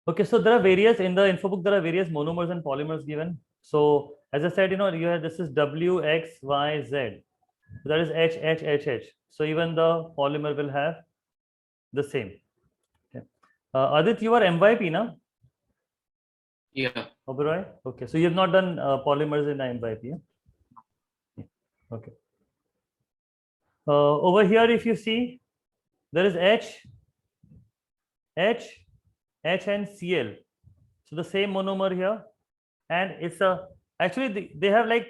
Okay, so there are various in the info book. There are various monomers and polymers given. So as I said, you have this is W, X, Y, Z. So that is H, H, H, H. So even the polymer will have the same. Okay. Adit, you are MYP, na? Yeah. Oberoi? Okay, so you have not done polymers in MYP. Yeah? Okay. Over here, if you see, there is H, H, H, and Cl. So the same monomer here, and it's a actually they have like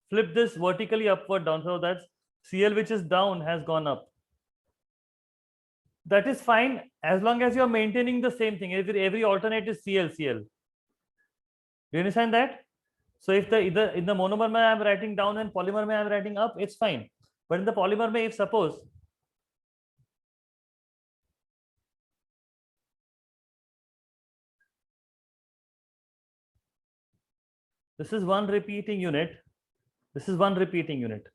flip this vertically upward down, so that's Cl which is down has gone up. That is fine as long as you are maintaining the same thing. Every alternate is Cl. Do you understand that? So if the either in the monomer I am writing down and polymer I am writing up, it's fine. But in the polymer if suppose this is one repeating unit, this is one repeating unit.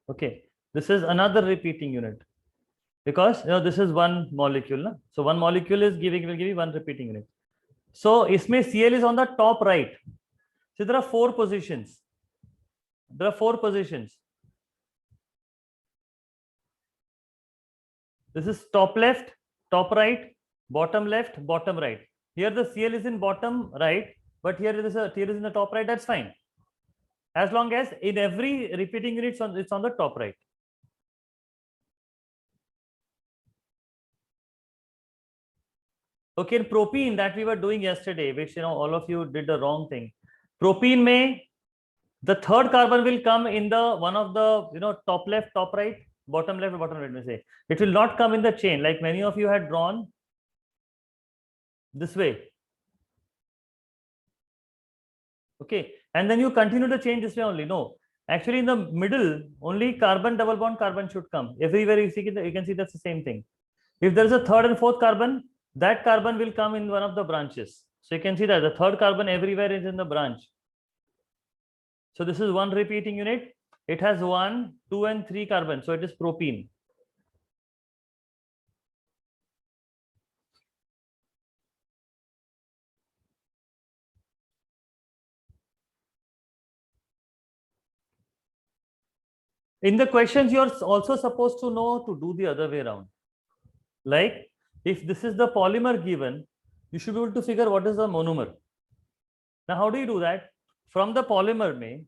Okay, this is another repeating unit. Because this is one molecule, na? So one molecule is will give you one repeating unit. So isme Cl is on the top right. So there are four positions. There are four positions. This is top left, top right, bottom left, bottom right. Here the Cl is in bottom right, but here it is in the top right. That's fine. As long as in every repeating unit it's on the top right. Okay, in propene that we were doing yesterday, which all of you did the wrong thing. Propene may the third carbon will come in the one of the top left, top right, bottom left, bottom right. Let me say it will not come in the chain like many of you had drawn this way. Okay, and then you continue to change this way only. No, actually in the middle only carbon double bond carbon should come. Everywhere you see you can see that's the same thing. If there is a third and fourth carbon, that carbon will come in one of the branches. So you can see that the third carbon everywhere is in the branch. So this is one repeating unit. It has 1, 2, and 3 carbon. So it is propene. In the questions, you are also supposed to know to do the other way around. Like if this is the polymer given, you should be able to figure what is the monomer. Now, how do you do that? From the polymer may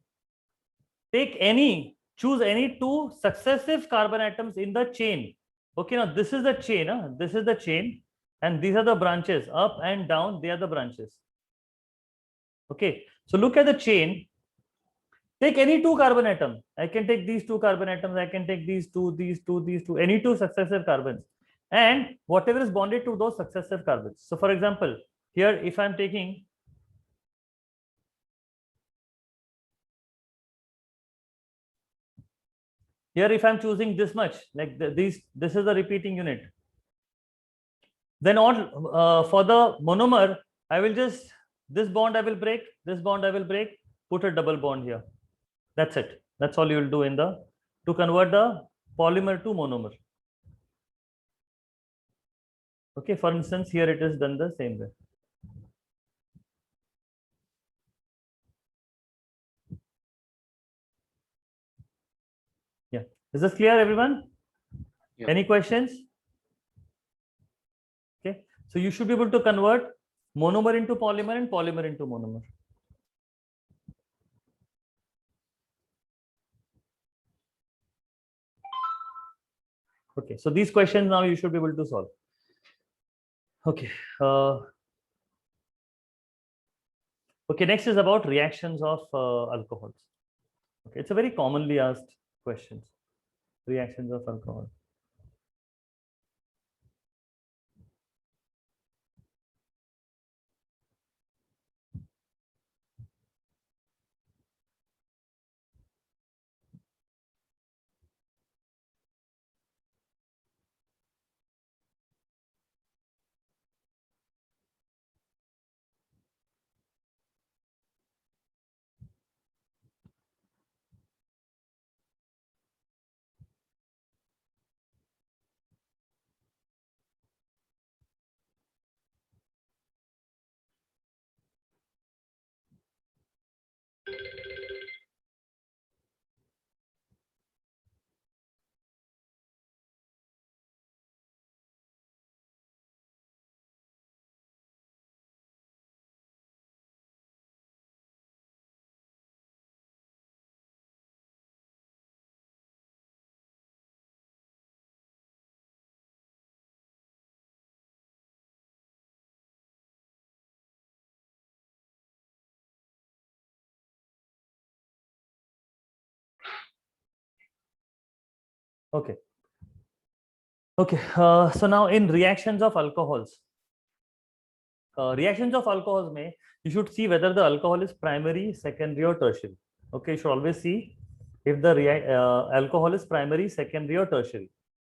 choose any two successive carbon atoms in the chain. Okay, now this is the chain, this is the chain, and these are the branches, up and down, they are the branches. Okay, so look at the chain. Take any two carbon atom. I can take these two carbon atoms. I can take these two, any two successive carbons, and whatever is bonded to those successive carbons. So, for example, here if I am taking here, if I am choosing this much, like this is the repeating unit. Then all for the monomer, I will just this bond I will break, this bond I will break, put a double bond here. That's it. That's all you will do in the to convert the polymer to monomer. Okay, for instance, here it is done the same way. Yeah, is this clear, everyone? Yeah. Any questions? Okay, so you should be able to convert monomer into polymer and polymer into monomer. Okay, so these questions now you should be able to solve. Okay. Okay, next is about reactions of alcohols. Okay, it's a very commonly asked question. Reactions of alcohol. Okay. Okay. So now in reactions of alcohols, may you should see whether the alcohol is primary, secondary, or tertiary. Okay, you should always see if the alcohol is primary, secondary, or tertiary.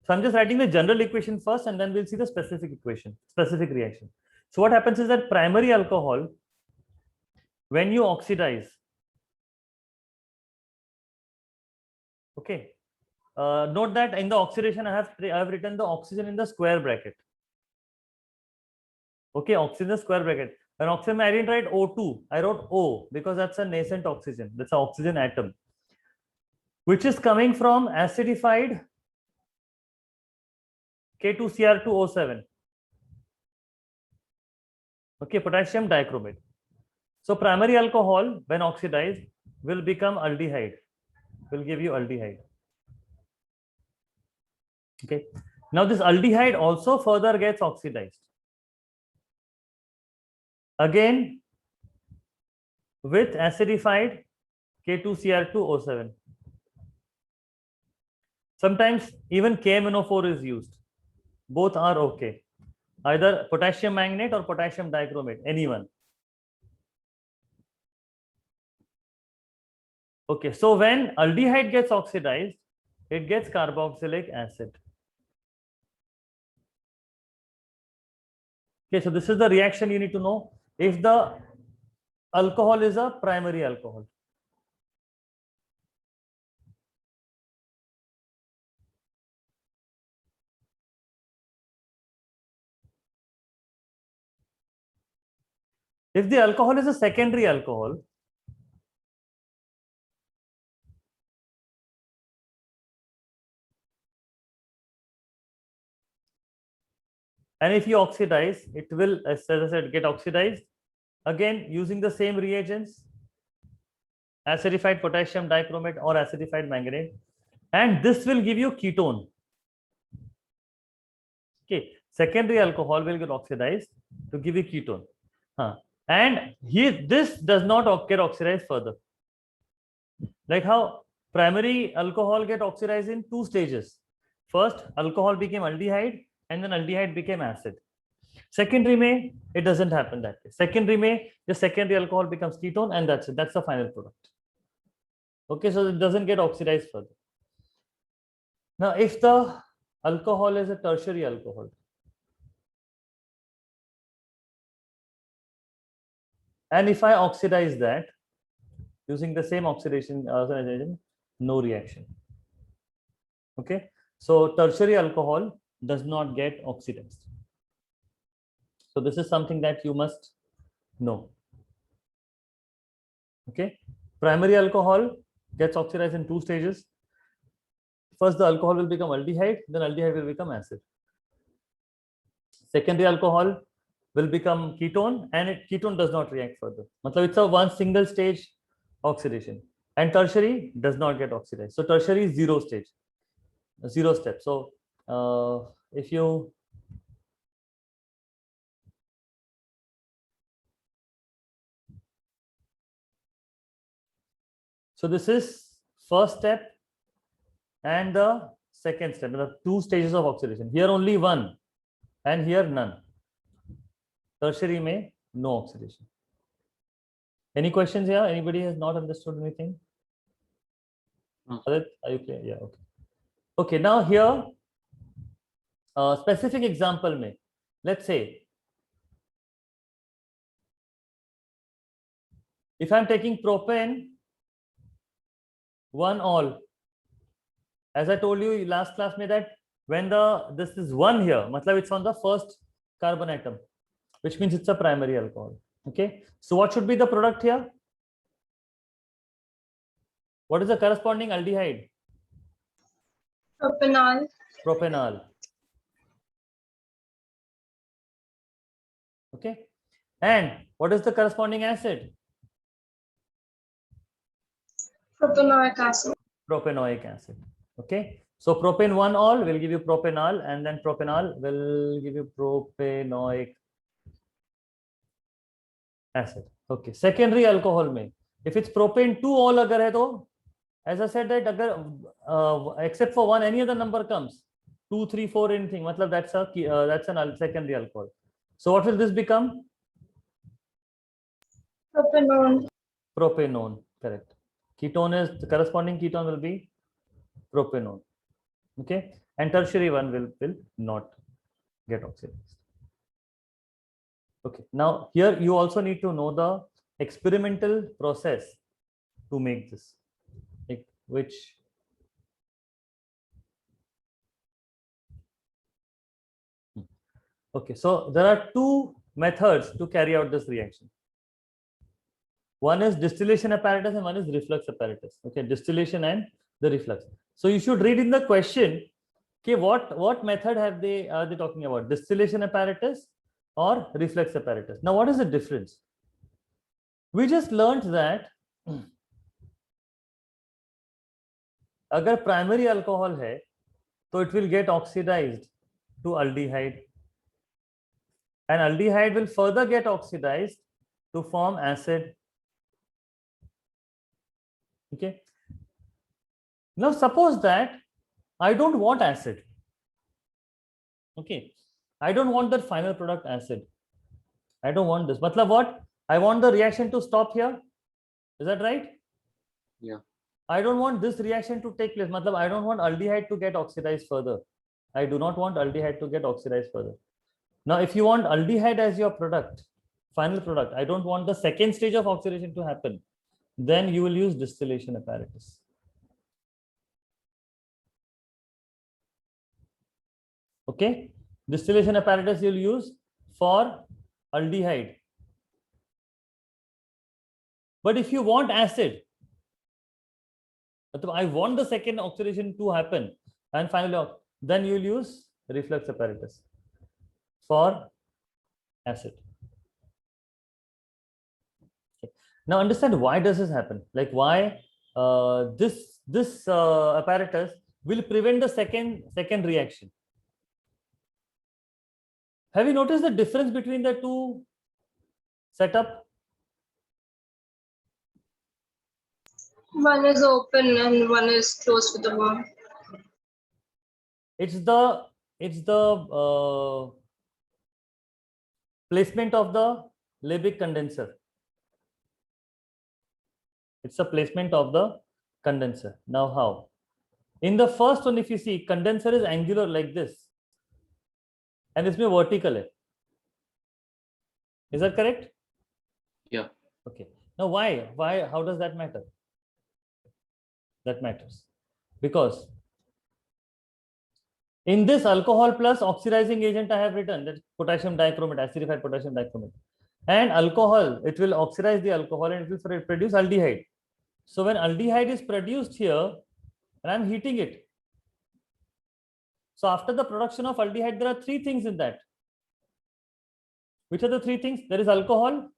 So I'm just writing the general equation first, and then we'll see the specific equation, specific reaction. So what happens is that primary alcohol, when you oxidize, okay, note that in the oxidation I have written the oxygen in the square bracket. Okay, oxygen in the square bracket. When oxygen, I didn't write O2, I wrote O because that's a nascent oxygen. That's an oxygen atom, which is coming from acidified K2Cr2O7. Okay, potassium dichromate. So primary alcohol, when oxidized, will become aldehyde, will give you aldehyde. Okay, now this aldehyde also further gets oxidized. Again, with acidified K2Cr2O7. Sometimes even KMNO4 is used. Both are okay. Either potassium manganate or potassium dichromate, anyone. Okay, so when aldehyde gets oxidized, it gets carboxylic acid. Okay, so this is the reaction you need to know if the alcohol is a primary alcohol. If the alcohol is a secondary alcohol, and if you oxidize, it will, as I said, get oxidized. Again, using the same reagents, acidified potassium dichromate or acidified manganate, and this will give you ketone. Okay, secondary alcohol will get oxidized to give you ketone. And here, this does not get oxidized further. Like how primary alcohol get oxidized in two stages. First, alcohol became aldehyde, and then aldehyde became acid. Secondary may, it doesn't happen that way. Secondary may, the secondary alcohol becomes ketone, and that's it. That's the final product. Okay, so it doesn't get oxidized further. Now, if the alcohol is a tertiary alcohol, and if I oxidize that using the same oxidation, no reaction. Okay, so tertiary alcohol does not get oxidized. So this is something that you must know. Okay, primary alcohol gets oxidized in two stages. First, the alcohol will become aldehyde, then aldehyde will become acid. Secondary alcohol will become ketone, and ketone does not react further. It's a one single stage oxidation, and tertiary does not get oxidized. So tertiary is zero stage, zero step. So if you so this is first step and the second step. There are two stages of oxidation. Here only one, and here none. Tertiary may no oxidation. Any questions here? Anybody has not understood anything? No. Adit, are you clear? Yeah, okay. Okay, now here, specific example may, let's say, if I'm taking propane 1-ol, as I told you last class may that when this is 1 here, it's on the first carbon atom, which means it's a primary alcohol. Okay, so what should be the product here? What is the corresponding aldehyde? Propanol. Propanol. Okay, and what is the corresponding acid? Propanoic acid. Propanoic acid. Okay, so propane 1-ol will give you propanol, and then propanol will give you propanoic acid. Okay, secondary alcohol में if it's propane 2-ol अगर है तो as I said that except for one, any other number comes, 2, 3, 4, anything, matlab that's an secondary alcohol. So what will this become? Propanone. Propanone, correct. Ketone is, the corresponding ketone will be propanone. Okay, and tertiary one will not get oxidized. Okay, now here you also need to know the experimental process to make this, like which okay, so there are two methods to carry out this reaction. One is distillation apparatus and one is reflux apparatus. Okay, distillation and the reflux. So you should read in the question, okay, what method are they talking about? Distillation apparatus or reflux apparatus? Now, what is the difference? We just learned that अगर primary alcohol है, so it will get oxidized to aldehyde, and aldehyde will further get oxidized to form acid. Okay. Now suppose that I don't want acid. Okay. I don't want that final product acid. I don't want this. Matlab what? I want the reaction to stop here. Is that right? Yeah. I don't want this reaction to take place. Matlab I don't want aldehyde to get oxidized further. I do not want aldehyde to get oxidized further. Now, if you want aldehyde as your product, final product, I don't want the second stage of oxidation to happen, then you will use distillation apparatus. Okay, distillation apparatus you'll use for aldehyde. But if you want acid, I want the second oxidation to happen, and finally, then you'll use reflux apparatus for acid. Okay. Now understand why does this happen? Like why this apparatus will prevent the second reaction. Have you noticed the difference between the two setup? One is open and one is closed with the worm. It's the placement of the Liebig condenser. It's the placement of the condenser. Now how? In the first one, if you see, condenser is angular like this, and it's vertical. Is that correct? Yeah. Okay. Now why? How does that matter? That matters because in this alcohol plus oxidizing agent I have written that potassium dichromate, acidified potassium dichromate, and alcohol, it will oxidize the alcohol and it will produce aldehyde. So when aldehyde is produced here and I'm heating it, so after the production of aldehyde there are three things in that. Which are the three things? There is alcohol,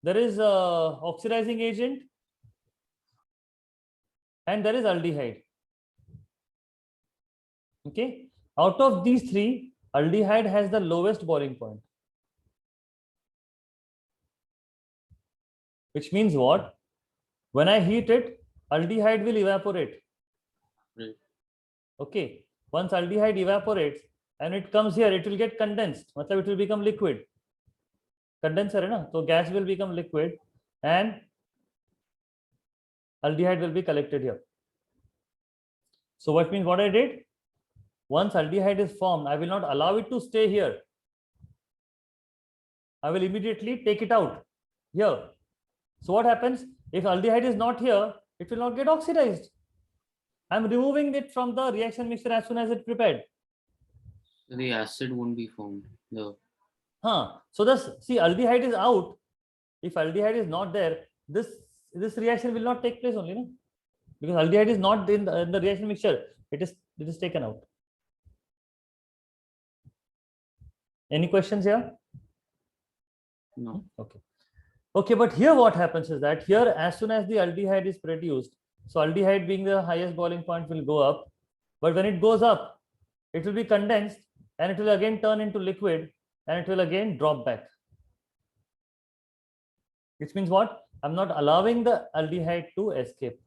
there is oxidizing agent, and there is aldehyde. Okay, out of these three, aldehyde has the lowest boiling point, which means what? When I heat it, aldehyde will evaporate. Right. Okay, once aldehyde evaporates and it comes here, it will get condensed. Matlab it will become liquid. Condenser hai na? So gas will become liquid and aldehyde will be collected here. So what means what I did? Once aldehyde is formed, I will not allow it to stay here. I will immediately take it out here. So what happens? If aldehyde is not here, it will not get oxidized. I'm removing it from the reaction mixture as soon as it's prepared. So the acid won't be formed. No. So this, see, aldehyde is out. If aldehyde is not there, this reaction will not take place only, no? Because aldehyde is not in the reaction mixture. It is taken out. Any questions here? No. Okay. Okay, but here what happens is that here, as soon as the aldehyde is produced, so aldehyde being the highest boiling point will go up, but when it goes up, it will be condensed and it will again turn into liquid and it will again drop back. which means what? I'm not allowing the aldehyde to escape.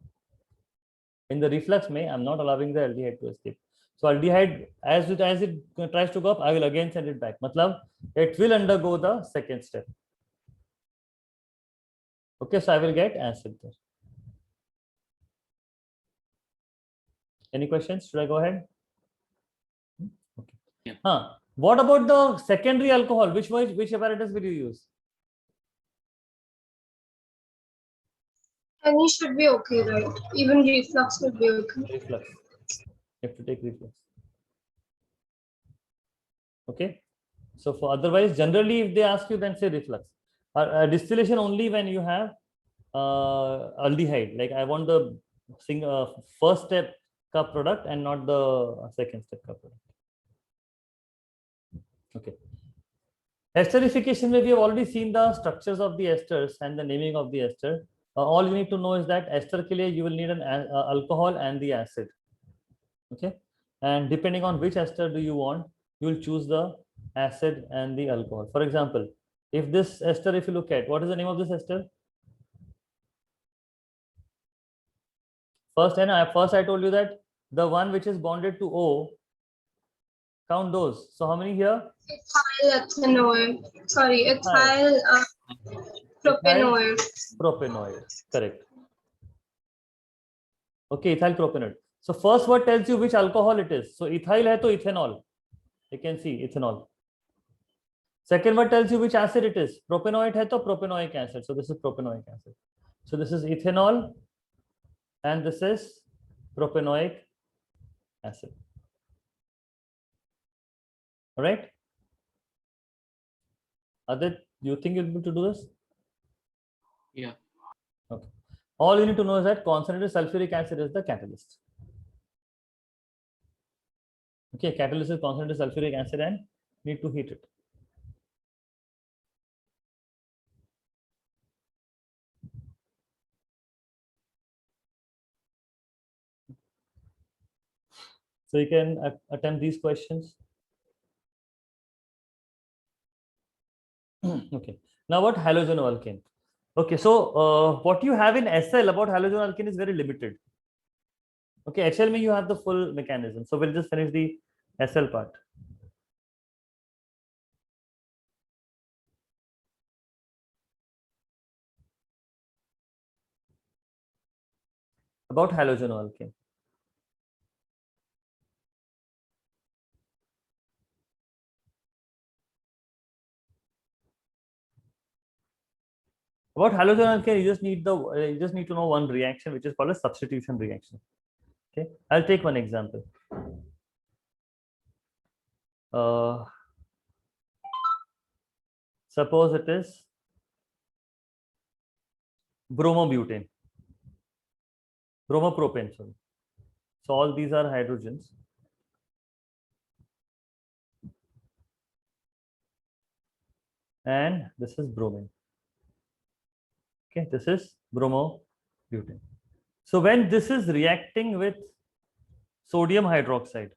In the reflux may, I'm not allowing the aldehyde to escape. So aldehyde, as it tries to go up, I will again send it back. Matlab, it will undergo the second step. Okay, so I will get acid there. Any questions? Should I go ahead? Okay. Yeah. What about the secondary alcohol? Which apparatus will you use? Any should be okay, right? Even reflux would be okay. Reflux. You have to take reflux. Okay. So for otherwise, generally, if they ask you, then say reflux. Distillation only when you have aldehyde. Like I want the first step cup product and not the second step cup product. Okay. Esterification, where we have already seen the structures of the esters and the naming of the ester. All you need to know is that ester ke liye you will need an alcohol and the acid. Okay. And depending on which ester do you want, you will choose the acid and the alcohol. For example, if this ester, if you look at, what is the name of this ester? First I told you that the one which is bonded to O, count those. So how many here? Ethyl ethanoate. Sorry, ethyl propanoate. Propanoid, correct. Okay, ethyl propanoid. So first word tells you which alcohol it is. So ethyl hai to ethanol. You can see ethanol. Second word tells you which acid it is. Propanoid hai to propanoic acid. So this is propanoic acid. So this is ethanol and this is propanoic acid. All right. Adit, do you think you'll be able to do this? Yeah. Okay. All you need to know is that concentrated sulfuric acid is the catalyst. Okay, catalyst is concentrated sulfuric acid and need to heat it. So you can attempt these questions. Okay. Now what halogenoalkane? Okay, so what you have in SL about halogenoalkane is very limited. Okay, HL may you have the full mechanism. So we'll just finish the SL part. About halogenoalkane. About halogenoalkane, you just need to know one reaction which is called a substitution reaction. Okay, I'll take one example. Suppose it is bromobutane, bromopropane. Sorry. So all these are hydrogens. And this is bromine. Okay, this is bromobutane. So when this is reacting with sodium hydroxide,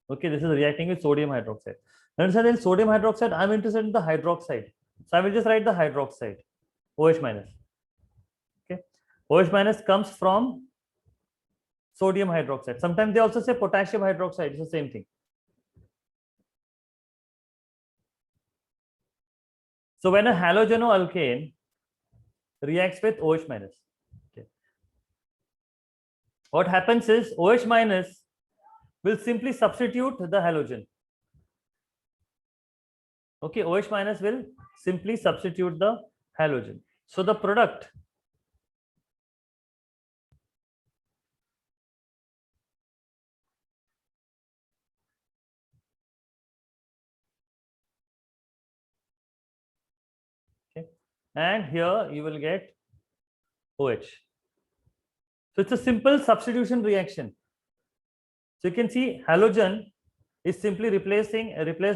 okay, this is reacting with sodium hydroxide. Understand, in sodium hydroxide, I'm interested in the hydroxide. So I will just write the hydroxide, OH minus. Okay, OH minus comes from sodium hydroxide. Sometimes they also say potassium hydroxide. It's the same thing. So when a halogenoalkane reacts with OH minus, okay, what happens is OH minus will simply substitute the halogen. Okay, OH minus will simply substitute the halogen. So the product and here you will get OH. So it's a simple substitution reaction. So you can see halogen is simply replaced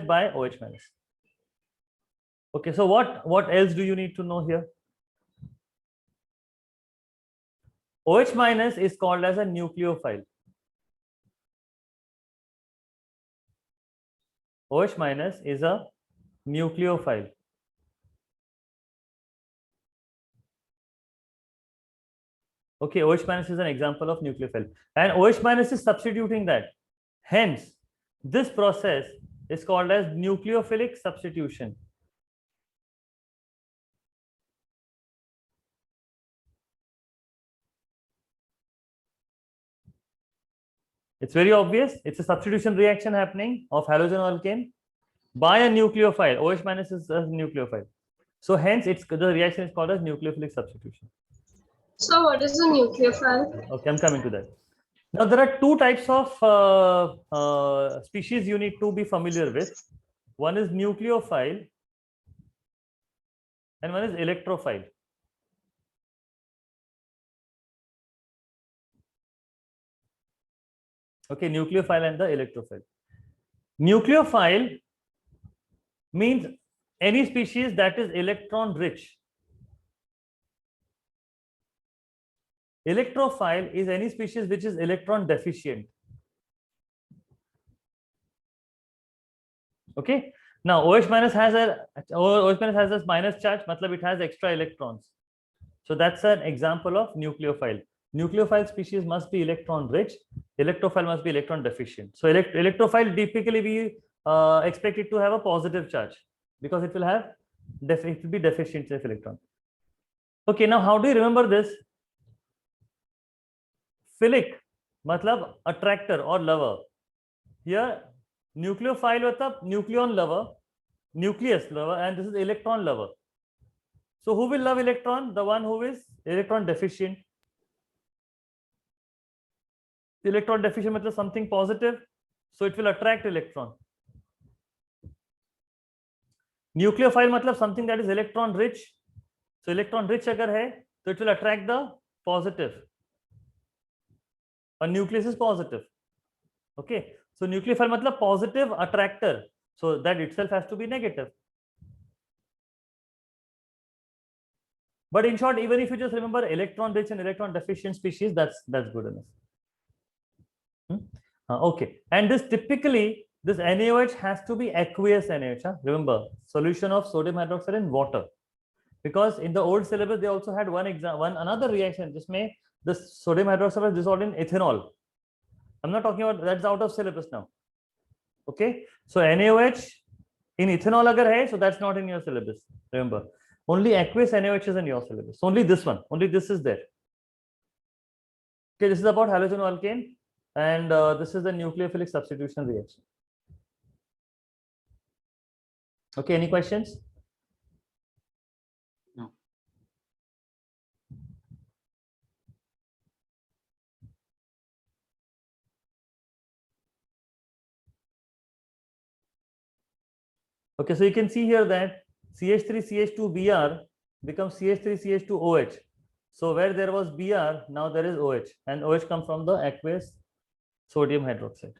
by OH minus. Okay, so what else do you need to know here? OH minus is called as a nucleophile. OH minus is a nucleophile. Okay, OH minus is an example of nucleophile, and OH minus is substituting that. Hence, this process is called as nucleophilic substitution. It's very obvious. It's a substitution reaction happening of halogen alkane by a nucleophile. OH minus is a nucleophile. So hence, the reaction is called as nucleophilic substitution. So what is a nucleophile? Okay, I'm coming to that. Now, there are two types of species you need to be familiar with. One is nucleophile and one is electrophile. Okay, nucleophile and the electrophile. Nucleophile means any species that is electron rich. Electrophile is any species which is electron deficient. Okay. Now OH minus has a minus charge, matlab it has extra electrons. So that's an example of nucleophile. Nucleophile species must be electron rich. Electrophile must be electron deficient. So electrophile typically we expect it to have a positive charge because it will have it will be deficient of electron. Okay. Now how do you remember this? Philic matlab attractor or lover. Here nucleophile matlab nucleon lover, nucleus lover, and this is electron lover. So who will love electron? The one who is electron deficient. Electron deficient matlab something positive, so it will attract electron. Nucleophile matlab something that is electron rich. So electron rich agar hai, so it will attract the positive. A nucleus is positive. Okay, so nucleophile matlab positive attractor, so that itself has to be negative. But in short, even if you just remember electron rich and electron deficient species, that's good enough. Okay, and this typically this NaOH has to be aqueous NaOH. Remember, solution of sodium hydroxide in water, because in the old syllabus they also had another reaction. This sodium hydroxide was dissolved in ethanol. I'm not talking about, that's out of syllabus now. Okay, so NaOH in ethanol agar hai, so that's not in your syllabus. Remember, only aqueous NaOH is in your syllabus. Only this one, only this is there. Okay, this is about halogen alkane, and this is the nucleophilic substitution reaction. Okay, any questions? No. Okay, so you can see here that CH3CH2Br becomes CH3CH2OH. So where there was Br, now there is OH, and OH comes from the aqueous sodium hydroxide.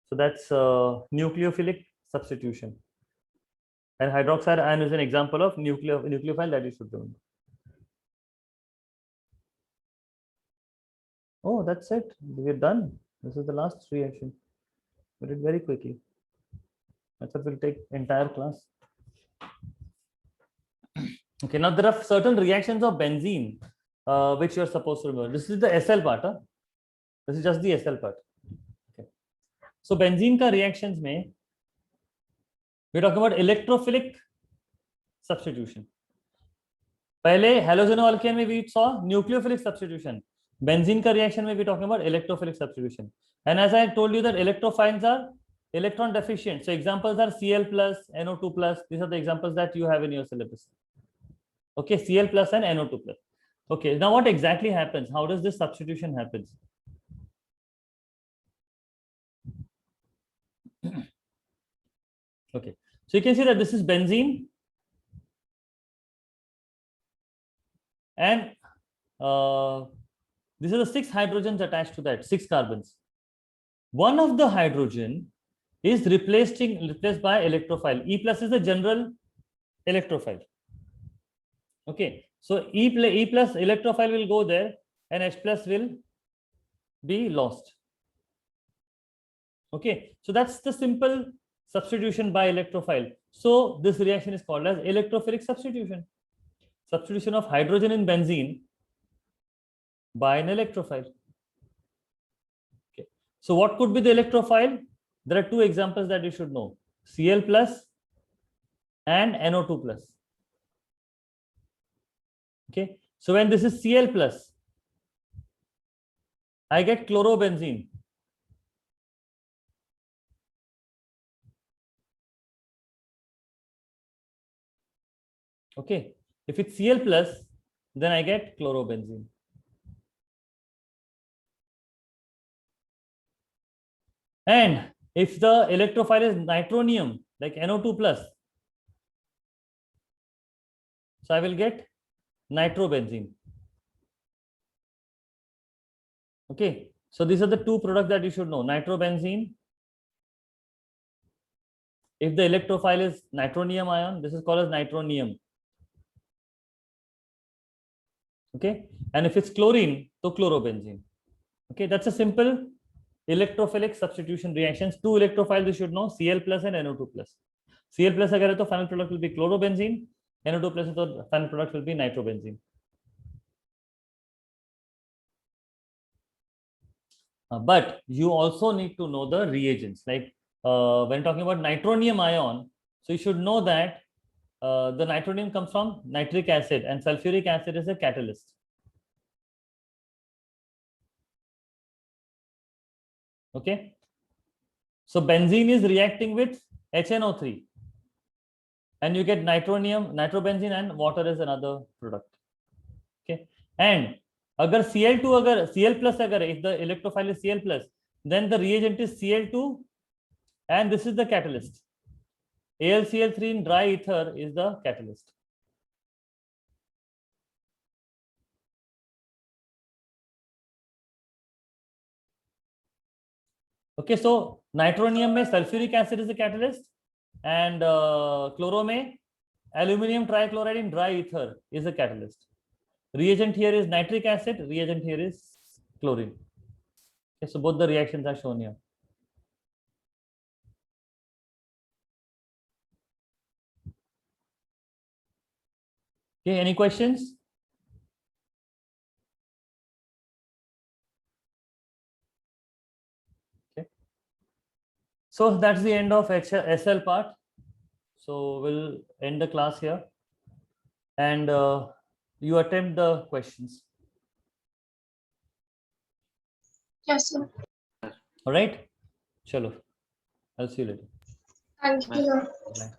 So that's nucleophilic substitution. And hydroxide ion is an example of nucleophile that you should remember. Oh, that's it. We're done. This is the last reaction. We did very quickly. I thought we'll take entire class. Okay, now there are certain reactions of benzene which you are supposed to remember. This is the SL part. Huh? This is just the SL part. Okay. So benzene ka reactions mein we're talking about electrophilic substitution. Pehle halogenoalkane mein we saw nucleophilic substitution. Benzene ka reaction mein we're talking about electrophilic substitution. And as I told you that electrophiles are electron deficient. So examples are Cl plus, NO2 plus. These are the examples that you have in your syllabus. Okay, Cl plus and NO2 plus. Okay, now what exactly happens? How does this substitution happen? Okay, so you can see that this is benzene, and these are the 6 hydrogens attached to that, 6 carbons. One of the hydrogen is replaced by electrophile. E plus is the general electrophile. Okay, so E plus electrophile will go there, and H plus will be lost. Okay, so that's the simple substitution by electrophile. So this reaction is called as electrophilic substitution. substitution of hydrogen in benzene by an electrophile. Okay. So what could be the electrophile? There are two examples that you should know: Cl plus and NO2 plus. Okay. So when this is Cl plus, I get chlorobenzene. Okay. If it's Cl plus, then I get chlorobenzene. And if the electrophile is nitronium, like NO2 plus, so I will get nitrobenzene. Okay. So these are the two products that you should know: nitrobenzene. If the electrophile is nitronium ion, this is called as nitronium. Okay. And if it's chlorine, so chlorobenzene. Okay. That's a simple electrophilic substitution reactions. Two electrophiles you should know: Cl plus and NO2 plus. Cl plus agar hai to final product will be chlorobenzene. NO2 plus तो final product will be nitrobenzene. But you also need to know the reagents. Like when talking about nitronium ion, so you should know that the nitronium comes from nitric acid and sulfuric acid is a catalyst. Okay. So benzene is reacting with HNO3 and you get nitrobenzene, and water is another product. Okay. And agar Cl2 agar Cl plus agar if the electrophile is Cl plus, then the reagent is Cl2 and this is the catalyst. AlCl3 in dry ether is the catalyst. Okay, so nitronium mein sulfuric acid is the catalyst and chloro mein aluminum trichloride in dry ether is a catalyst. Reagent here is nitric acid, reagent here is chlorine. Okay, so both the reactions are shown here. Okay, any questions? Okay. So that's the end of SL part. So we'll end the class here and you attempt the questions. Yes, sir. All right. Chalo. I'll see you later. Thank you, sir. Bye.